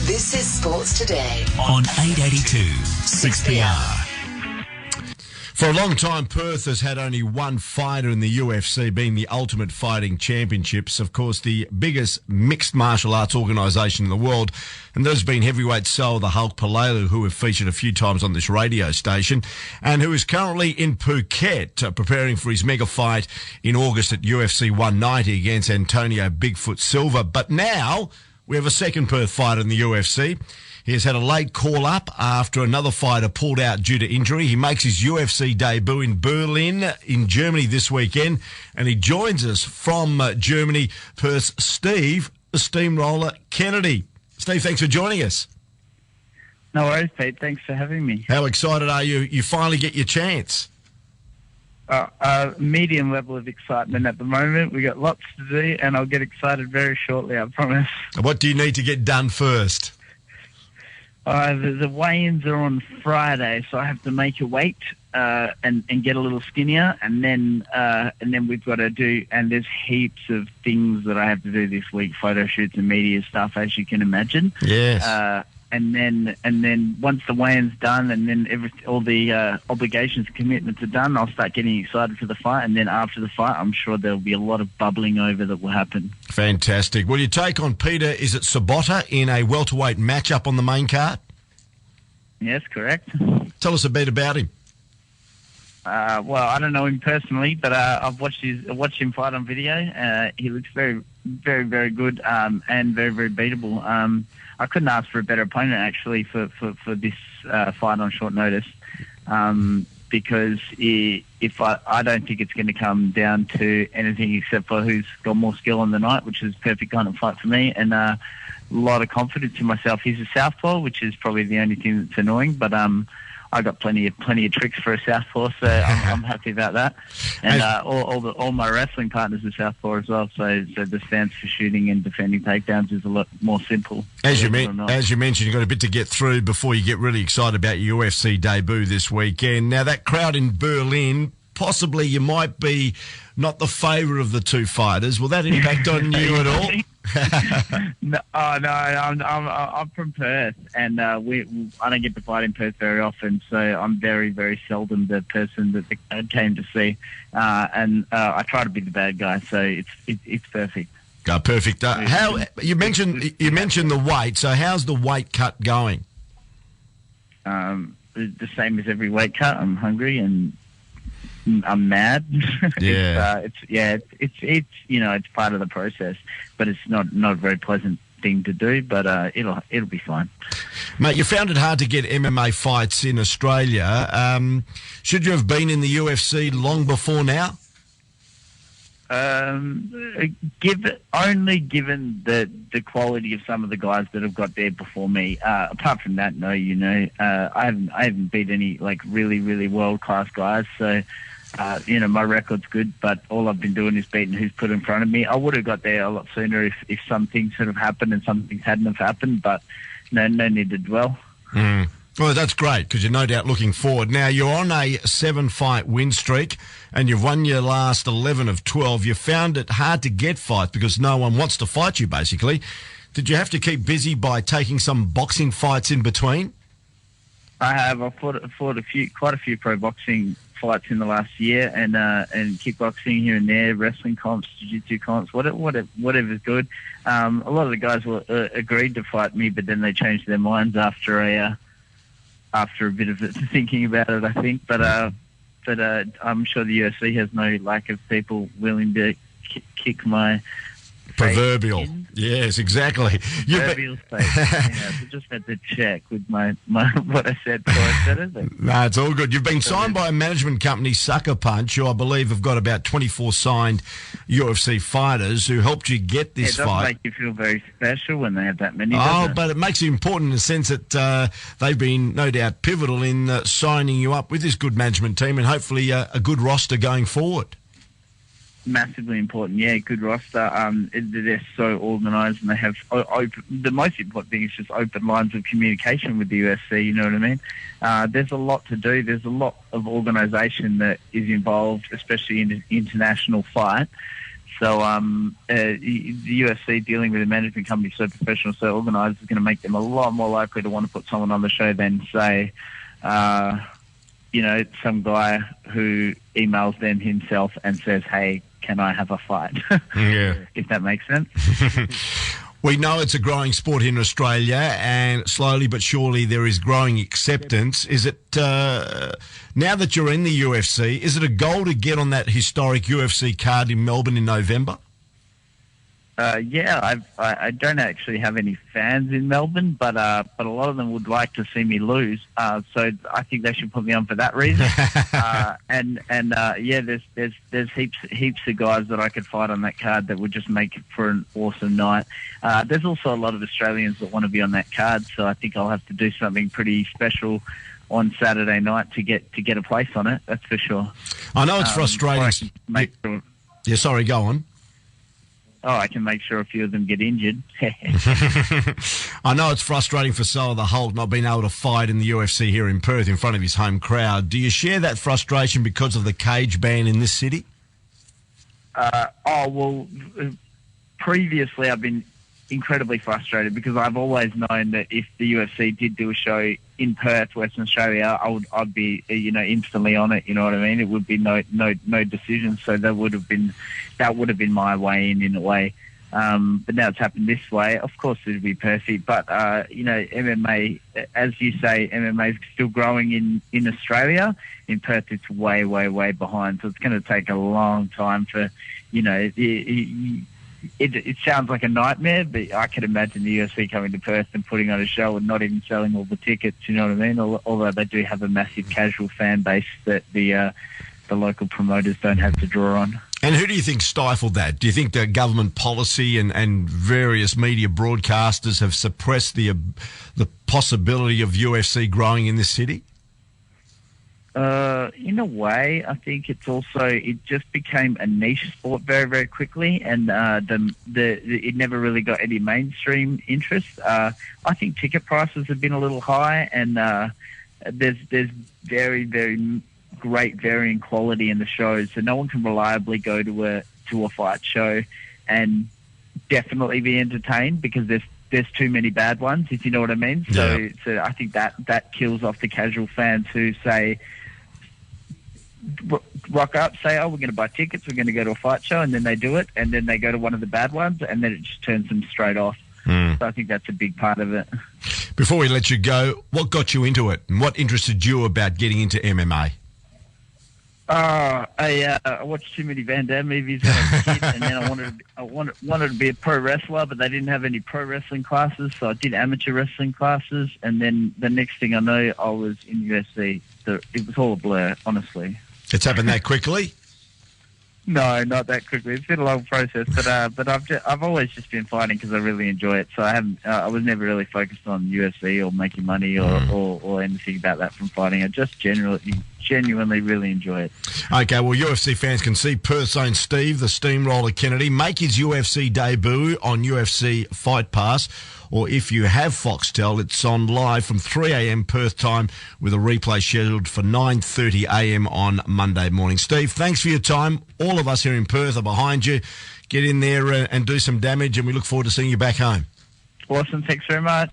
This is Sports Today on 882 6PR. For a long time, Perth has had only one fighter in the UFC, being the Ultimate Fighting Championships, of course, the biggest mixed martial arts organisation in the world. And there's been heavyweight Sal the Hulk Palelu, who we've featured a few times on this radio station, and who is currently in Phuket preparing for his mega fight in August at UFC 190 against Antonio Bigfoot Silva. But now we have a second Perth fighter in the UFC. He has had a late call-up after another fighter pulled out due to injury. He makes his UFC debut in Berlin in Germany this weekend, and he joins us from Germany, Perth's Steve, the Steamroller Kennedy. Steve, thanks for joining us. No worries, Pete. Thanks for having me. How excited are you? You finally get your chance. Medium level of excitement at the moment. We got lots to do, and I'll get excited very shortly, I promise. What do you need to get done first? The weigh-ins are on Friday, so I have to make a weight and get a little skinnier, and then we've got to do. And there's heaps of things that I have to do this week: photo shoots and media stuff, as you can imagine. Yes. And then once the weigh-in's done, and then all the obligations and commitments are done, I'll start getting excited for the fight. And then after the fight, I'm sure there'll be a lot of bubbling over that will happen. Fantastic. Well, you take on Peter, is it Sabota, in a welterweight matchup on the main card? Yes, correct. Tell us a bit about him. Well, I don't know him personally, but I've watched him fight on video. He looks very, very, very good and very, very beatable. I couldn't ask for a better opponent, actually, for this fight on short notice, because if I don't think it's going to come down to anything except for who's got more skill on the night, which is a perfect kind of fight for me, and a lot of confidence in myself. He's a southpaw, which is probably the only thing that's annoying, but I got plenty of tricks for a southpaw, so I'm happy about that. And all my wrestling partners are southpaw as well, so the stance for shooting and defending takedowns is a lot more simple. As you mentioned, you've got a bit to get through before you get really excited about your UFC debut this weekend. Now, that crowd in Berlin, possibly you might be not the favourite of the two fighters. Will that impact on you at all? No, I'm from Perth, and I don't get to fight in Perth very often, so I'm very, very seldom the person that the crowd came to see, and I try to be the bad guy, so it's perfect. Perfect. How you mentioned the weight, so how's the weight cut going? The same as every weight cut. I'm hungry and I'm mad. Yeah. It's part of the process, but it's not a very pleasant thing to do, but it'll be fine. Mate, you found it hard to get MMA fights in Australia. Should you have been in the UFC long before now? Given the quality of some of the guys that have got there before me. Apart from that, no. I haven't beat any really, really world class guys. So my record's good, but all I've been doing is beating who's put in front of me. I would have got there a lot sooner if some things had have happened and some things hadn't have happened, but no need to dwell. Mm. Well, that's great because you're no doubt looking forward. Now, you're on a 7-fight win streak and you've won your last 11 of 12. You found it hard to get fights because no one wants to fight you, basically. Did you have to keep busy by taking some boxing fights in between? I have. I fought quite a few pro boxing fights in the last year, and kickboxing here and there, wrestling comps, jiu-jitsu comps, whatever's good. A lot of the guys agreed to fight me, but then they changed their minds after a bit of thinking about it, I think. But I'm sure the UFC has no lack of people willing to kick my proverbial. Yes, exactly. Proverbial face. I just had to check with my what I said before I said it. No, it's all good. You've been signed by a management company, Sucker Punch, who I believe have got about 24 signed UFC fighters who helped you get this fight. It doesn't make you feel very special when they have that many. But it makes it important in the sense that they've been no doubt pivotal in signing you up with this good management team and hopefully a good roster going forward. Massively important, yeah. Good roster. They're so organised, and they have the most important thing is just open lines of communication with the UFC. You know what I mean? There's a lot to do. There's a lot of organisation that is involved, especially in an international fight. So the UFC dealing with a management company so professional, so organised, is going to make them a lot more likely to want to put someone on the show than, say, some guy who emails them himself and says, hey, can I have a fight? Yeah. If that makes sense. We know it's a growing sport in Australia, and slowly but surely there is growing acceptance. Is it, now that you're in the UFC, is it a goal to get on that historic UFC card in Melbourne in November? Yeah, I don't actually have any fans in Melbourne, but a lot of them would like to see me lose. So I think they should put me on for that reason. There's heaps of guys that I could fight on that card that would just make it for an awesome night. There's also a lot of Australians that want to be on that card, so I think I'll have to do something pretty special on Saturday night to get a place on it. That's for sure. I know it's frustrating. Yeah, sorry, go on. I can make sure a few of them get injured. I know it's frustrating for Solar the Hulk not being able to fight in the UFC here in Perth in front of his home crowd. Do you share that frustration because of the cage ban in this city? Previously I've been incredibly frustrated because I've always known that if the UFC did do a show in Perth, Western Australia, I'd be instantly on it. You know what I mean? It would be no decision. So that would have been my way in a way. But now it's happened this way. Of course, it would be perfect. But MMA, as you say, MMA is still growing in Australia. In Perth, it's way behind. So it's going to take a long time for It sounds like a nightmare, but I could imagine the UFC coming to Perth and putting on a show and not even selling all the tickets, you know what I mean? Although they do have a massive casual fan base that the local promoters don't have to draw on. And who do you think stifled that? Do you think the government policy and various media broadcasters have suppressed the possibility of UFC growing in this city? In a way, I think it just became a niche sport very, very quickly, and it never really got any mainstream interest. I think ticket prices have been a little high, and there's very, very great varying quality in the shows, so no one can reliably go to a fight show and definitely be entertained because there's too many bad ones, if you know what I mean. Yeah. So I think that kills off the casual fans who say, rock up, say, we're going to buy tickets, we're going to go to a fight show, and then they do it, and then they go to one of the bad ones, and then it just turns them straight off. So I think that's a big part of it. Before we let you go, what got you into it, and what interested you about getting into MMA? I watched too many Van Damme movies when I was a kid, and then I wanted to be a pro wrestler, but they didn't have any pro wrestling classes, so I did amateur wrestling classes, and then the next thing I know, I was in UFC. So it was all a blur, honestly. It's happened that quickly? No, not that quickly. It's been a long process, but I've always just been fighting because I really enjoy it. So I was never really focused on UFC or making money or anything about that from fighting. I just genuinely really enjoy it. Okay, well, UFC fans can see Perth's own Steve, the Steamroller Kennedy, make his UFC debut on UFC Fight Pass. Or if you have Foxtel, it's on live from 3 a.m. Perth time with a replay scheduled for 9:30 a.m. on Monday morning. Steve, thanks for your time. All of us here in Perth are behind you. Get in there and do some damage, and we look forward to seeing you back home. Awesome. Thanks very much.